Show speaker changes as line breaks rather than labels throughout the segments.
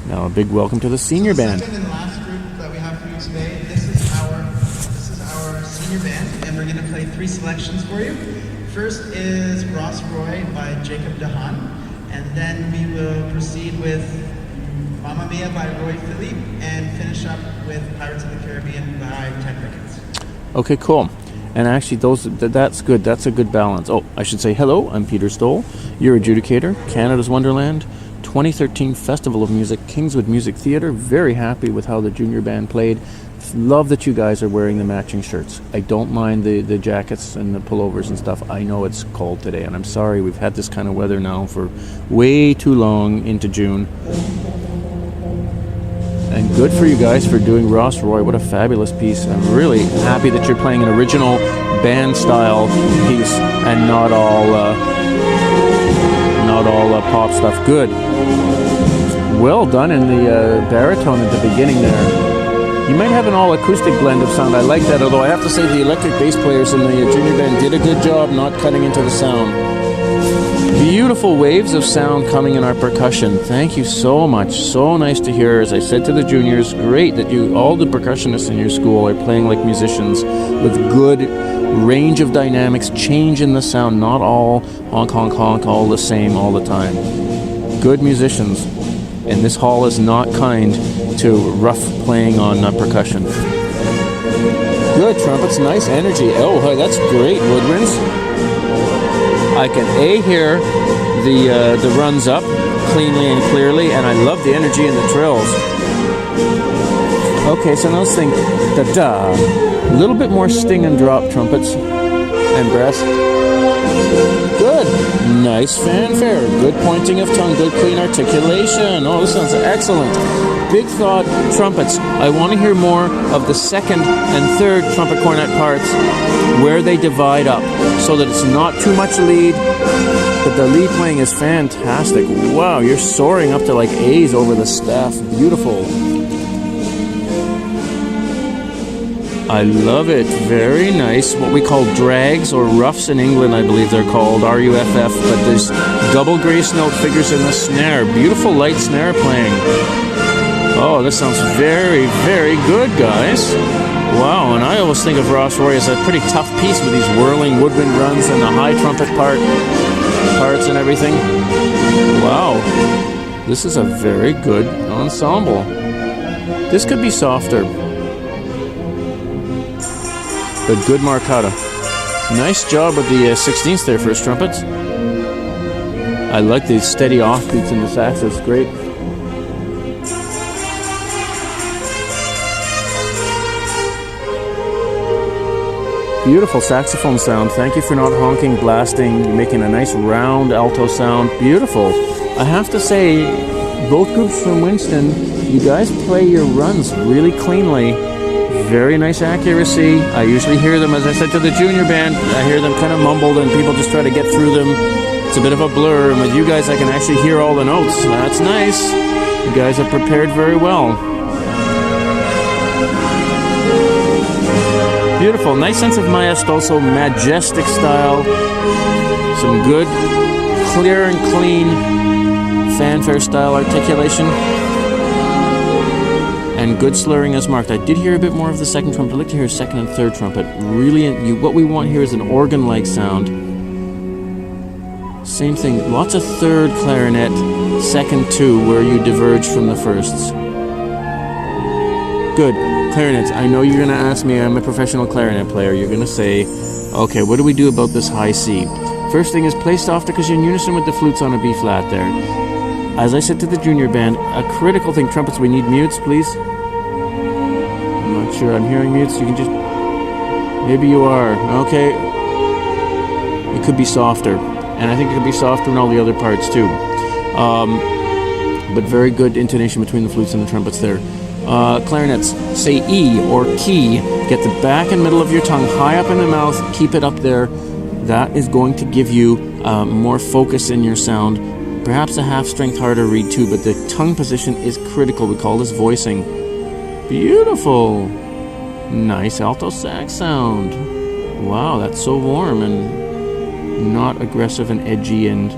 Now a big welcome to the senior band.
Second and last group that we have for you today, this is our senior band, and we're going to play 3 selections for you. First is Ross Roy by Jacob DeHaan, and then we will proceed with Mamma Mia by Roy Philippe, and finish up with Pirates of the Caribbean by Ted Ricketts.
Okay, cool. And actually, that's good. That's a good balance. Oh, I should say hello. I'm Peter Stoll, your adjudicator, Canada's Wonderland 2013 Festival of Music, Kingswood Music Theatre. Very happy with how the junior band played. Love that you guys are wearing the matching shirts. I don't mind the jackets and the pullovers and stuff. I know it's cold today, and I'm sorry we've had this kind of weather now for way too long into June. And good for you guys for doing Ross Roy. What a fabulous piece. I'm really happy that you're playing an original band style piece and not all pop stuff. Good. Well done in the baritone at the beginning there. You might have an all acoustic blend of sound. I like that, although I have to say the electric bass players in the junior band did a good job not cutting into the sound. Beautiful waves of sound coming in our percussion. Thank you so much. So nice to hear. As I said to the juniors, great that all the percussionists in your school are playing like musicians with good range of dynamics, change in the sound, not all honk, honk, honk, all the same all the time. Good musicians. And this hall is not kind to rough playing on percussion. Good trumpets, nice energy. Oh, hey, that's great, woodwinds. I can hear the runs up cleanly and clearly, and I love the energy in the trills. Okay, so now let's think da-da. A little bit more sting and drop trumpets and brass. Good. Nice fanfare. Good pointing of tongue. Good clean articulation. Oh, this sounds excellent. Big thought, trumpets. I want to hear more of the second and third trumpet cornet parts where they divide up so that it's not too much lead, but the lead playing is fantastic. Wow, you're soaring up to like A's over the staff. Beautiful. I love it. Very nice. What we call drags or ruffs in England, I believe they're called, R-U-F-F, but there's double grace note figures in the snare. Beautiful light snare playing. Oh, this sounds very, very good, guys. Wow, and I always think of Ross Roy as a pretty tough piece with these whirling woodwind runs and the high trumpet parts and everything. Wow, this is a very good ensemble. This could be softer, but good marcata. Nice job with the 16ths there, first trumpets. I like the steady offbeats in the saxes, great. Beautiful saxophone sound. Thank you for not honking, blasting. You're making a nice round alto sound. Beautiful. I have to say, both groups from Winston, you guys play your runs really cleanly. Very nice accuracy. I usually hear them, as I said to the junior band, I hear them kind of mumbled and people just try to get through them. It's a bit of a blur, and with you guys I can actually hear all the notes. That's nice. You guys are prepared very well. Beautiful. Nice sense of maestoso, majestic style. Some good, clear and clean fanfare style articulation. And good slurring as marked. I did hear a bit more of the second trumpet. I'd like to hear second and third trumpet. Really, what we want here is an organ-like sound. Same thing. Lots of third clarinet, second two, where you diverge from the firsts. Good. Clarinets. I know you're going to ask me, I'm a professional clarinet player. You're going to say, okay, what do we do about this high C? First thing is play softer because you're in unison with the flutes on a B flat there. As I said to the junior band, a critical thing, trumpets, we need mutes, please. I'm not sure I'm hearing mutes. You can just, maybe you are. Okay. It could be softer. And I think it could be softer in all the other parts too. But very good intonation between the flutes and the trumpets there. Clarinets, say E or key. Get the back and middle of your tongue high up in the mouth. Keep it up there. That is going to give you more focus in your sound. Perhaps a half strength harder reed too, but the tongue position is critical. We call this voicing. Beautiful. Nice alto sax sound. Wow, that's so warm and not aggressive and edgy and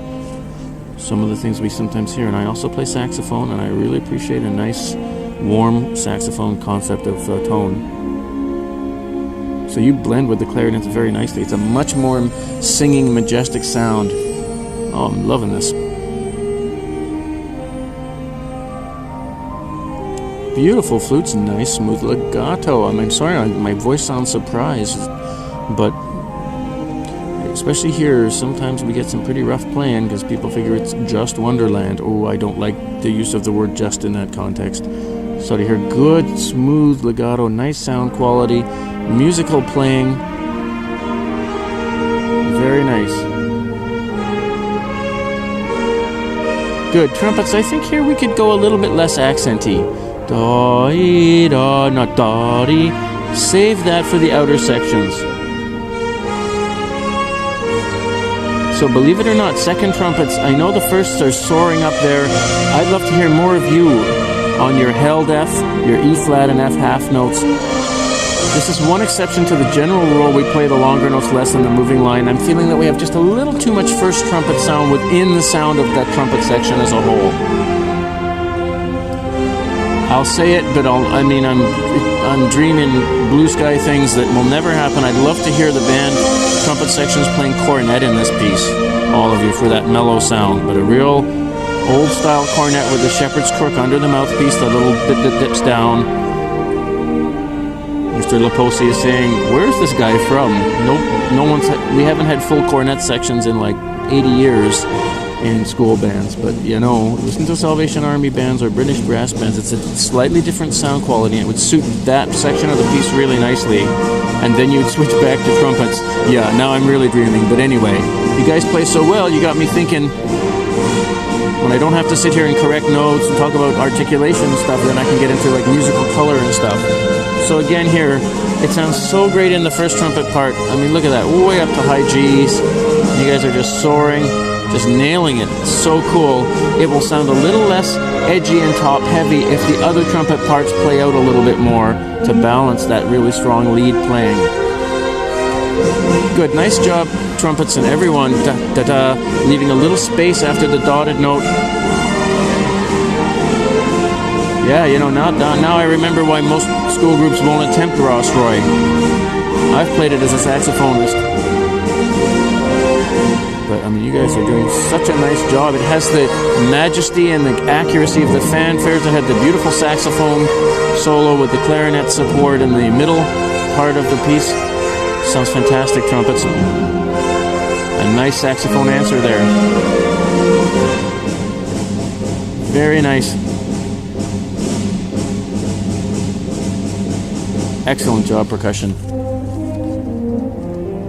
some of the things we sometimes hear. And I also play saxophone, and I really appreciate a nice, warm saxophone concept of tone. So you blend with the clarinets very nicely. It's a much more singing, majestic sound. Oh, I'm loving this. Beautiful flutes, nice smooth legato. I mean, sorry, my voice sounds surprised, but especially here, sometimes we get some pretty rough playing because people figure it's just Wonderland. Oh, I don't like the use of the word just in that context. So to hear good, smooth legato, nice sound quality, musical playing, very nice. Good. Trumpets, I think here we could go a little bit less accenty. Da-ee-da, not da-dee. Save that for the outer sections. So believe it or not, second trumpets, I know the firsts are soaring up there. I'd love to hear more of you on your held F, your E flat and F half notes. This is one exception to the general rule. We play the longer notes less than the moving line. I'm feeling that we have just a little too much first trumpet sound within the sound of that trumpet section as a whole. I'll say it, but I'm dreaming blue sky things that will never happen. I'd love to hear the band trumpet sections playing cornet in this piece, all of you, for that mellow sound. But a real old style cornet with the shepherd's crook under the mouthpiece, the little bit that dips down. Mr. Laposi is saying, "Where's this guy from?" We haven't had full cornet sections in like 80 years in school bands, but listen to Salvation Army bands or British brass bands. It's a slightly different sound quality, and it would suit that section of the piece really nicely. And then you'd switch back to trumpets. Yeah, now I'm really dreaming. But anyway, you guys play so well, you got me thinking, when I don't have to sit here and correct notes and talk about articulation and stuff, then I can get into like musical color and stuff. So again here, it sounds so great in the first trumpet part. I mean, look at that, way up to high G's. You guys are just soaring, just nailing it. It's so cool. It will sound a little less edgy and top heavy if the other trumpet parts play out a little bit more to balance that really strong lead playing. Good, nice job, trumpets and everyone. Da, da, da, leaving a little space after the dotted note. Yeah, now I remember why most school groups won't attempt Ross Roy. I've played it as a saxophonist. But, you guys are doing such a nice job. It has the majesty and the accuracy of the fanfares. It had the beautiful saxophone solo with the clarinet support in the middle part of the piece. Sounds fantastic, trumpets. A nice saxophone answer there. Very nice. Excellent job, percussion.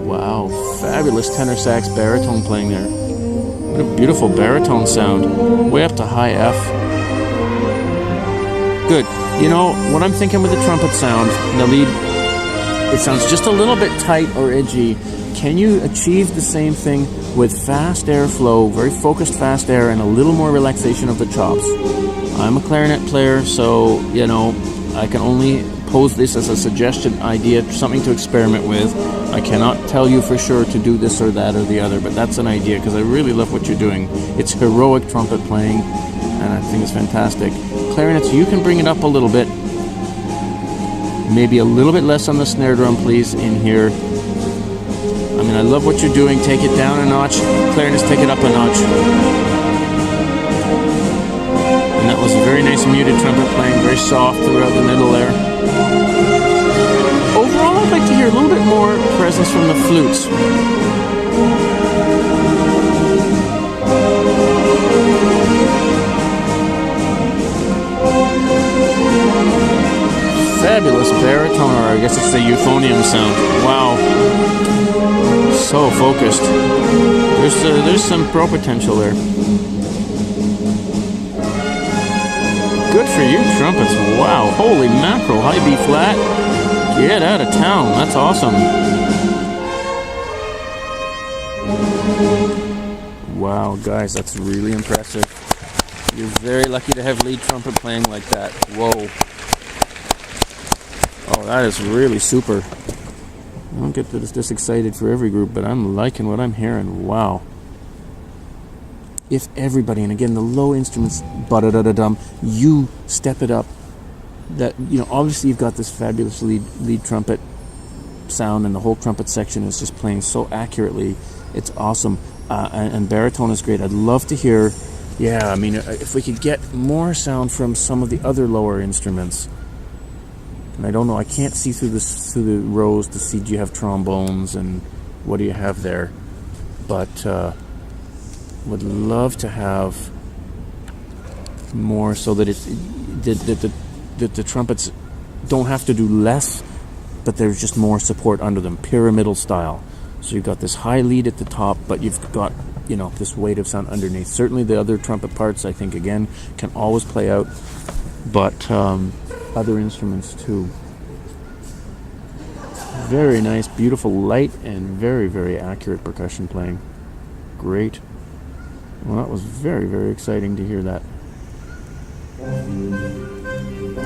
Wow, fabulous tenor sax baritone playing there. What a beautiful baritone sound. Way up to high F. Good. What I'm thinking with the trumpet sound, the lead, it sounds just a little bit tight or edgy. Can you achieve the same thing with fast airflow, very focused fast air, and a little more relaxation of the chops? I'm a clarinet player, so, I can only pose this as a suggestion idea, something to experiment with. I cannot tell you for sure to do this or that or the other, but that's an idea because I really love what you're doing. It's heroic trumpet playing, and I think it's fantastic. Clarinets, you can bring it up a little bit. Maybe a little bit less on the snare drum, please, in here. I love what you're doing. Take it down a notch. Clarinets, take it up a notch. And that was a very nice muted trumpet playing, very soft throughout the middle there. Overall, I'd like to hear a little bit more presence from the flutes. Fabulous baritone, or I guess it's the euphonium sound. Wow. So focused. There's some pro potential there. Good for you, trumpets. Wow. Holy mackerel. High B flat. Get out of town. That's awesome. Wow, guys, that's really impressive. You're very lucky to have lead trumpet playing like that. Whoa. Oh, that is really super. I don't get this excited for every group, but I'm liking what I'm hearing. Wow. if everybody, and again, the low instruments, ba-da-da-da-dum, you step it up. That, obviously you've got this fabulous lead trumpet sound, and the whole trumpet section is just playing so accurately. It's awesome. And baritone is great. I'd love to hear, if we could get more sound from some of the other lower instruments. And I don't know, I can't see through the rows to see, do you have trombones and what do you have there? But would love to have more so that the trumpets don't have to do less, but there's just more support under them, pyramidal style. So you've got this high lead at the top, but you've got, this weight of sound underneath. Certainly the other trumpet parts, I think, again, can always play out, but other instruments too. Very nice, beautiful, light, and very, very accurate percussion playing. Great. Well, that was very, very exciting to hear that.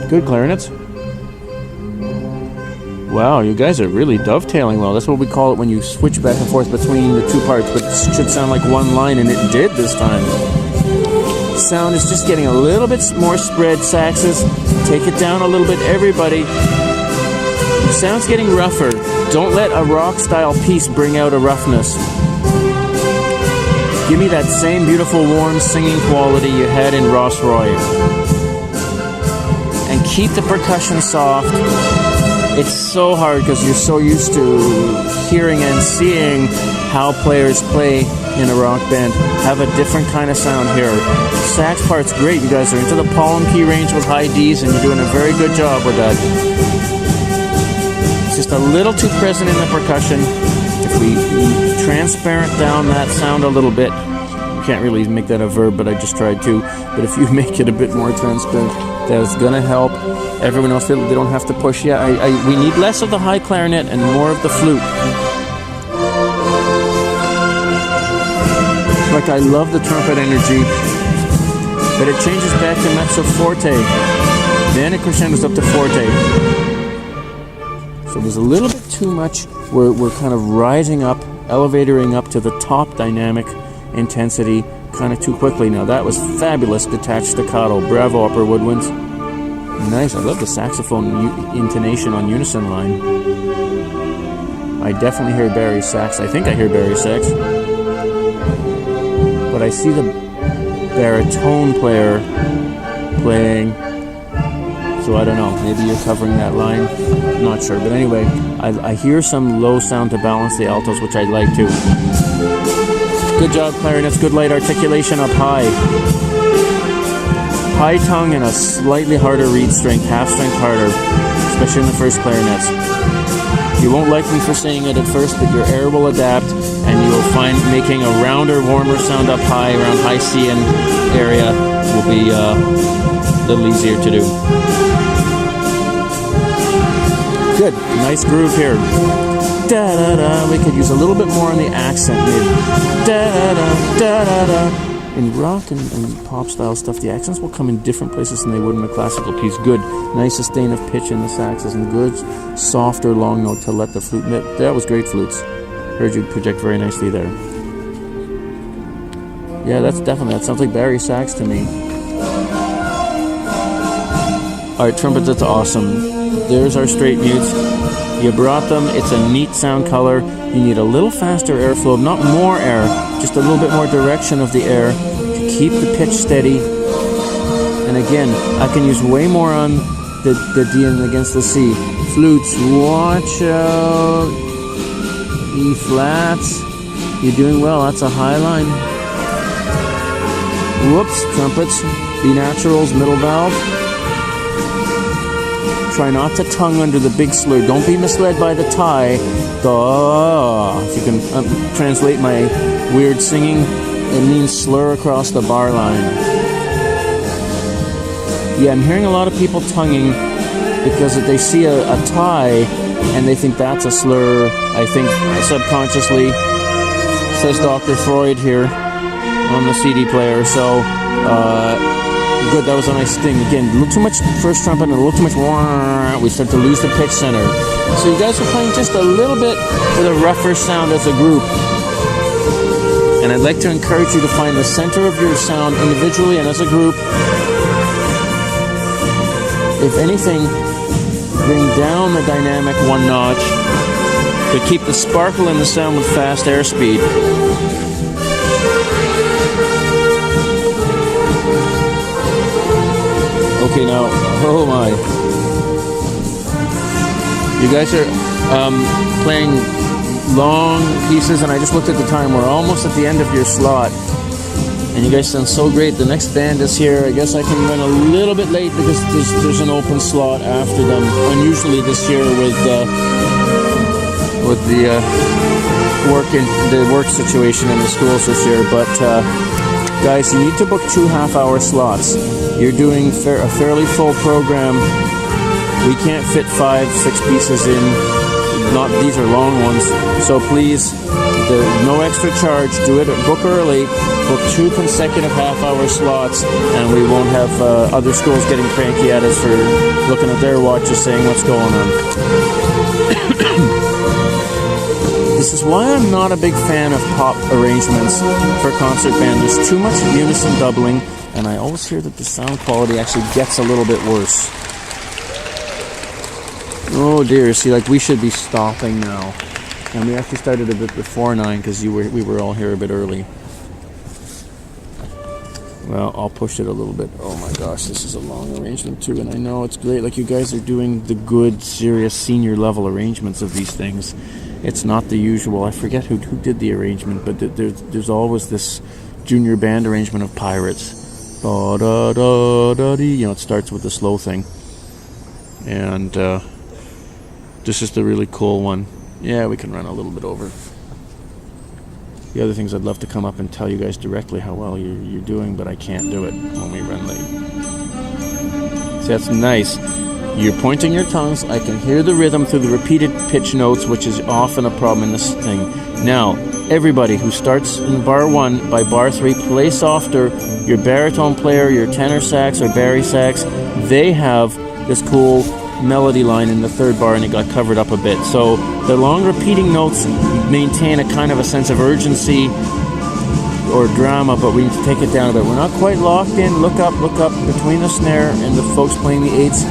Good clarinets. Wow, you guys are really dovetailing well. That's what we call it when you switch back and forth between the two parts, but it should sound like one line, and it did this time. Sound is just getting a little bit more spread, saxes. Take it down a little bit, everybody. The sound's getting rougher. Don't let a rock-style piece bring out a roughness. Give me that same beautiful, warm singing quality you had in Ross Roy. And keep the percussion soft. It's so hard because you're so used to hearing and seeing how players play in a rock band. Have a different kind of sound here. Sax part's great. You guys are into the palm key range with high Ds, and you're doing a very good job with that. It's just a little too present in the percussion. If we transparent down that sound a little bit, you can't really make that a verb, but I just tried to. But if you make it a bit more transparent, that's going to help. Everyone else, they don't have to push. Yeah, we need less of the high clarinet and more of the flute. Like, I love the trumpet energy, but it changes back to mezzo forte. Then it crescendos up to forte. So there's a little bit too much. We're kind of rising up, elevatoring up to the top dynamic intensity kind of too quickly. Now that was fabulous detached staccato. Bravo, upper woodwinds. Nice. I love the saxophone intonation on unison line. I definitely hear Barry sax. I think I hear Barry sax. But I see the baritone player playing. So I don't know. Maybe you're covering that line. I'm not sure. But anyway, I hear some low sound to balance the altos, which I'd like to. Good job, clarinets. Good light articulation up high. High tongue and a slightly harder reed strength, half strength harder, especially in the first clarinets. You won't like me for saying it at first, but your air will adapt, and you will find making a rounder, warmer sound up high around high C and area will be a little easier to do. Good, nice groove here. Da da da. We could use a little bit more on the accent maybe. Da da da da da da. In rock and pop style stuff, the accents will come in different places than they would in a classical piece. Good, nice sustain of pitch in the saxes, and good, softer long note to let the flute knit. That was great, flutes. Heard you project very nicely there. Yeah, that sounds like Barry sax to me. All right, trumpets, that's awesome. There's our straight mutes. You brought them. It's a neat sound color. You need a little faster airflow, not more air, just a little bit more direction of the air to keep the pitch steady. And again, I can use way more on the D and against the C. Flutes, watch out. E flats. You're doing well. That's a high line. Whoops, trumpets. B naturals, middle valve. Try not to tongue under the big slur. Don't be misled by the tie. If you can translate my weird singing, it means slur across the bar line. Yeah, I'm hearing a lot of people tonguing because they see a tie and they think that's a slur. I think subconsciously, says Dr. Freud here on the CD player. So, good, that was a nice thing. Again, a little too much first trumpet and a little too much we start to lose the pitch center. So you guys are playing just a little bit with a rougher sound as a group. And I'd like to encourage you to find the center of your sound individually and as a group. If anything, bring down the dynamic one notch, but keep the sparkle in the sound with fast airspeed. Okay, now, oh my. You guys are playing long pieces, and I just looked at the time. We're almost at the end of your slot. And you guys sound so great. The next band is here. I guess I can run a little bit late because there's an open slot after them. Unusually this year with the work situation in the schools this year. But guys, you need to book 2 half-hour slots. You're doing a fairly full program. We can't fit 5-6 pieces in. These are long ones. So please, no extra charge. Do it. Book early. Book 2 consecutive half-hour slots, and we won't have other schools getting cranky at us for looking at their watches saying what's going on. This is why I'm not a big fan of pop arrangements for concert band. There's too much unison doubling, and I always hear that the sound quality actually gets a little bit worse. Oh dear, see, like we should be stopping now. And we actually started a bit before 9 because we were all here a bit early. Well, I'll push it a little bit. Oh my gosh, this is a long arrangement too, and I know it's great. Like, you guys are doing the good, serious, senior level arrangements of these things. It's not the usual. I forget who did the arrangement, but there's always this junior band arrangement of Pirates. Da da da da dee. You know, it starts with the slow thing, and this is the really cool one. Yeah, we can run a little bit over. The other things I'd love to come up and tell you guys directly how well you're doing, but I can't do it when we run late. See, that's nice. You're pointing your tongues. I can hear the rhythm through the repeated pitch notes, which is often a problem in this thing. Now, everybody who starts in bar 1, by bar 3, play softer. Your baritone player, your tenor sax or bari sax, they have this cool melody line in the 3rd bar, and it got covered up a bit. So the long repeating notes maintain a kind of a sense of urgency or drama, but we need to take it down a bit. We're not quite locked in. Look up between the snare and the folks playing the 8s.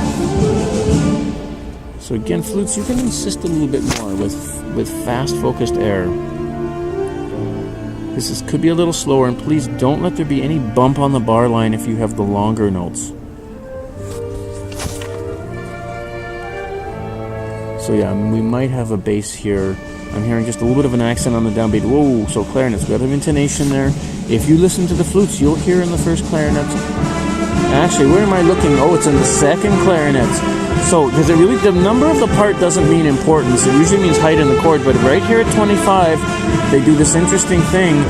So again, flutes, you can insist a little bit more with fast focused air. This could be a little slower, and please don't let there be any bump on the bar line if you have the longer notes. So yeah, we might have a bass here. I'm hearing just a little bit of an accent on the downbeat. Whoa, so clarinets, we got an intonation there. If you listen to the flutes, you'll hear in the first clarinet. Actually, where am I looking? Oh, it's in the 2nd clarinet. So, because the number of the part doesn't mean importance. It usually means height in the chord. But right here at 25, they do this interesting thing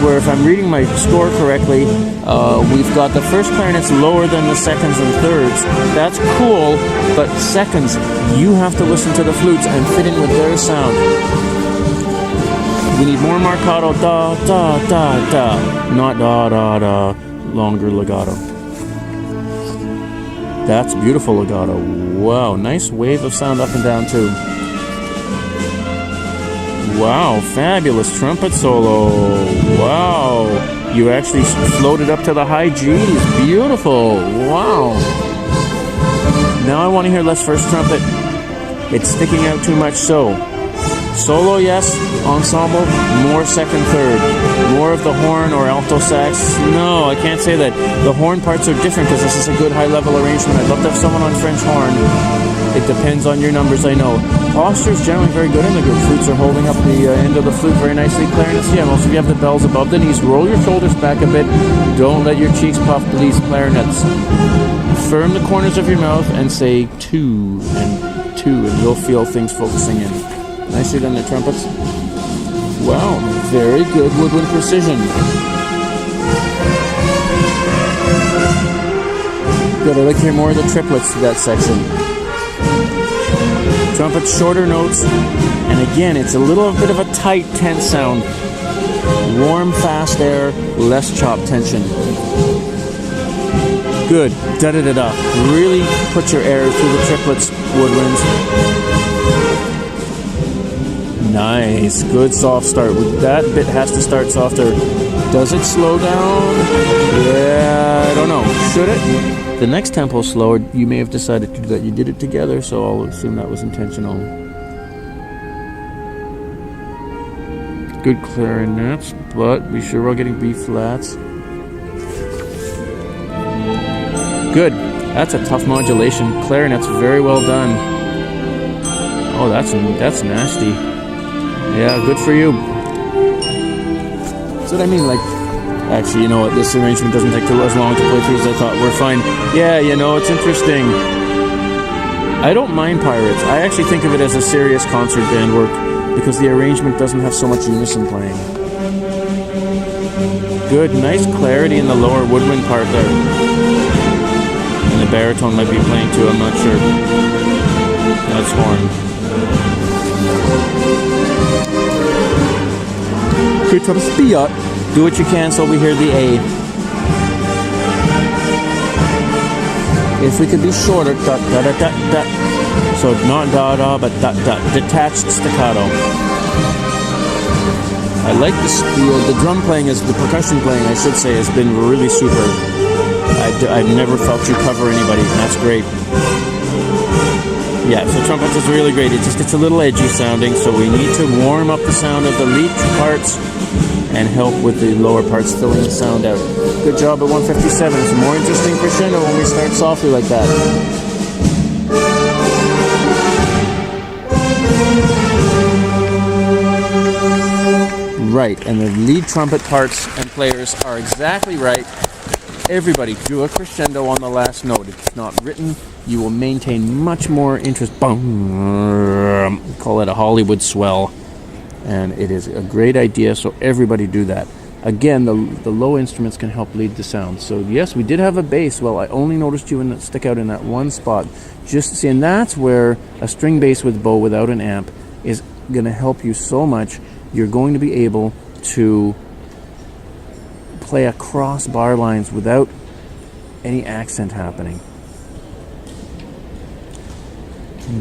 where, if I'm reading my score correctly, we've got the first clarinets lower than the 2nds and 3rds. That's cool, but 2nds, you have to listen to the flutes and fit in with their sound. We need more marcato, da, da, da, da, not da, da, da, longer legato. That's beautiful legato. Wow, nice wave of sound up and down too. Wow, fabulous trumpet solo. Wow, you actually floated up to the high G's. Beautiful. Wow. Now I want to hear less first trumpet. It's sticking out too much. So, solo, yes. Ensemble, more 2nd, 3rd. More of the horn or alto sax. No, I can't say that. The horn parts are different because this is a good high-level arrangement. I'd love to have someone on French horn. It depends on your numbers, I know. Posture is generally very good in the group. Flutes are holding up the end of the flute very nicely. Clarinets, yeah, most of you have the bells above the knees. Roll your shoulders back a bit. Don't let your cheeks puff, please, clarinets. Firm the corners of your mouth and say 2 and 2, and you'll feel things focusing in. Nicely done, the trumpets. Wow, very good woodwind precision. Good, I'd like to hear more of the triplets to that section. Trumpets, shorter notes, and again, it's a little bit of a tight, tense sound. Warm, fast air, less chop tension. Good, da-da-da-da. Really put your air through the triplets, woodwinds. Nice. Good soft start. That bit has to start softer. Does it slow down? Yeah, I don't know. Should it? The next tempo slower, you may have decided to do that. You did it together, so I'll assume that was intentional. Good clarinets, but be sure we're getting B flats. Good. That's a tough modulation. Clarinet's very well done. Oh, that's nasty. Yeah, good for you. That's what I mean, like, actually, you know what, this arrangement doesn't take as long to play through as I thought. We're fine. Yeah, you know, it's interesting. I don't mind Pirates. I actually think of it as a serious concert band work because the arrangement doesn't have so much unison playing. Good, nice clarity in the lower woodwind part there. And the baritone might be playing too, I'm not sure. That's horn. Good from Spiot. Do what you can so we hear the A. If we could be shorter, da da da da da. So not da da, but da da. Detached staccato. I like the drum playing, the percussion playing, I should say, has been really super. I've never felt you cover anybody. That's great. Yeah, so trumpets is really great. It just gets a little edgy sounding, so we need to warm up the sound of the lead parts and help with the lower parts filling the sound out. Good job at 157. It's a more interesting crescendo when we start softly like that. Right, and the lead trumpet parts and players are exactly right. Everybody do a crescendo on the last note. If it's not written, you will maintain much more interest. Boom. Call it a Hollywood swell. And it is a great idea, so everybody do that. Again, the low instruments can help lead the sound. So yes, we did have a bass. Well, I only noticed you stick out in that one spot. Just see, and that's where a string bass with bow without an amp is going to help you so much. You're going to be able to play across bar lines without any accent happening.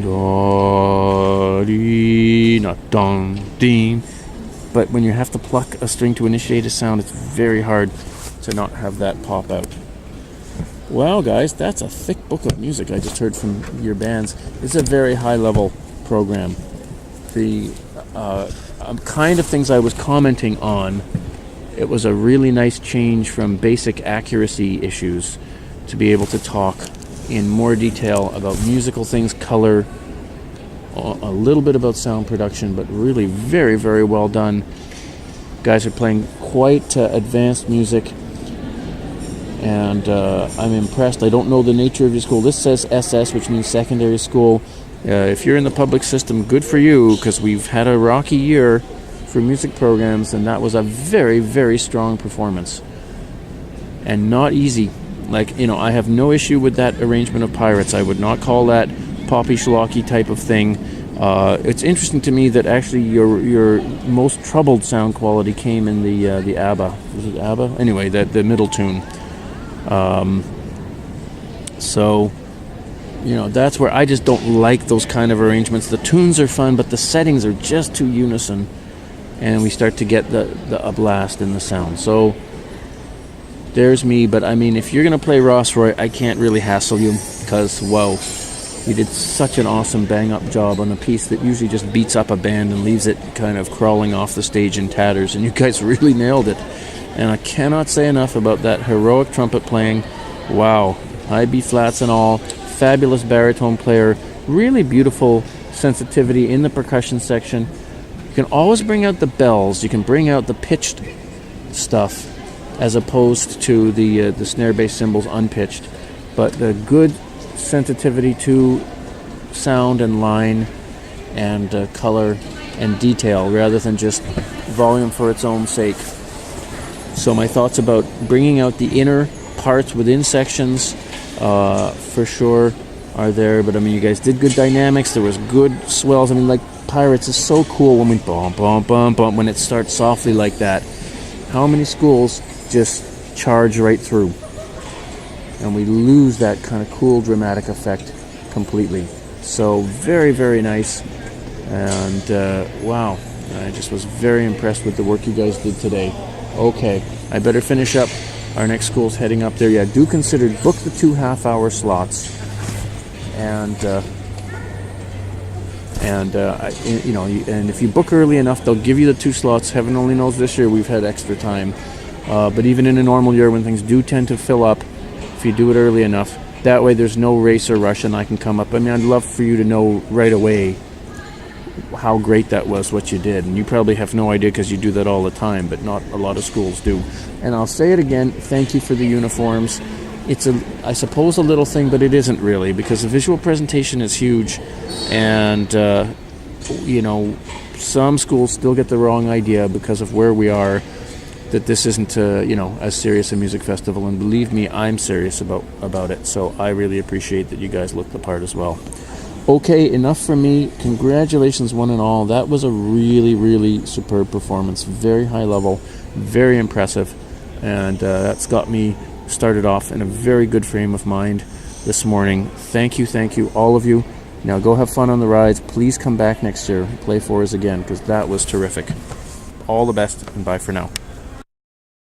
Do, dee, not dong, ding. But when you have to pluck a string to initiate a sound, it's very hard to not have that pop out. Well, guys, that's a thick book of music I just heard from your bands. It's a very high-level program. The kind of things I was commenting on, it was a really nice change from basic accuracy issues to be able to talk in more detail about musical things, color, a little bit about sound production, but really very, very well done. Guys are playing quite advanced music, and I'm impressed. I don't know the nature of your school. This says SS, which means secondary school. If you're in the public system, good for you, because we've had a rocky year for music programs, and that was a very, very strong performance. And not easy. Like, you know, I have no issue with that arrangement of Pirates. I would not call that poppy schlocky type of thing. It's interesting to me that actually your most troubled sound quality came in the ABBA. Was it ABBA? Anyway, the middle tune. So, you know, that's where I just don't like those kind of arrangements. The tunes are fun, but the settings are just too unison, and we start to get a blast in the sound. So there's me, but I mean, if you're going to play Ross Roy, I can't really hassle you, because, whoa, you did such an awesome bang-up job on a piece that usually just beats up a band and leaves it kind of crawling off the stage in tatters, and you guys really nailed it. And I cannot say enough about that heroic trumpet playing. Wow, high B flats and all, fabulous baritone player, really beautiful sensitivity in the percussion section. You can always bring out the bells, you can bring out the pitched stuff, as opposed to the snare bass cymbals unpitched, but the good sensitivity to sound and line and color and detail rather than just volume for its own sake. So my thoughts about bringing out the inner parts within sections for sure are there, but I mean, you guys did good dynamics. There was good swells. I mean, like, Pirates is so cool when we bump, bump, bump, bump, when it starts softly like that. How many schools just charge right through, and we lose that kind of cool dramatic effect completely? So very, very nice. And wow, I just was very impressed with the work you guys did today. Okay, I better finish up. Our next school's heading up there. Yeah, do consider book the 2 half-hour slots, and and if you book early enough, they'll give you the 2 slots. Heaven only knows this year we've had extra time, but even in a normal year when things do tend to fill up, if you do it early enough, that way there's no race or rush, and I can come up. I mean, I'd love for you to know right away how great that was, what you did. And you probably have no idea because you do that all the time, but not a lot of schools do. And I'll say it again, thank you for the uniforms. It's, I suppose, a little thing, but it isn't really, because the visual presentation is huge. And, some schools still get the wrong idea because of where we are, that this isn't, as serious a music festival. And believe me, I'm serious about it. So I really appreciate that you guys look the part as well. Okay, enough from me. Congratulations, one and all. That was a really, really superb performance. Very high level, very impressive. And that's got me started off in a very good frame of mind this morning. Thank you, all of you. Now go have fun on the rides. Please come back next year and play for us again, because that was terrific. All the best, and bye for now.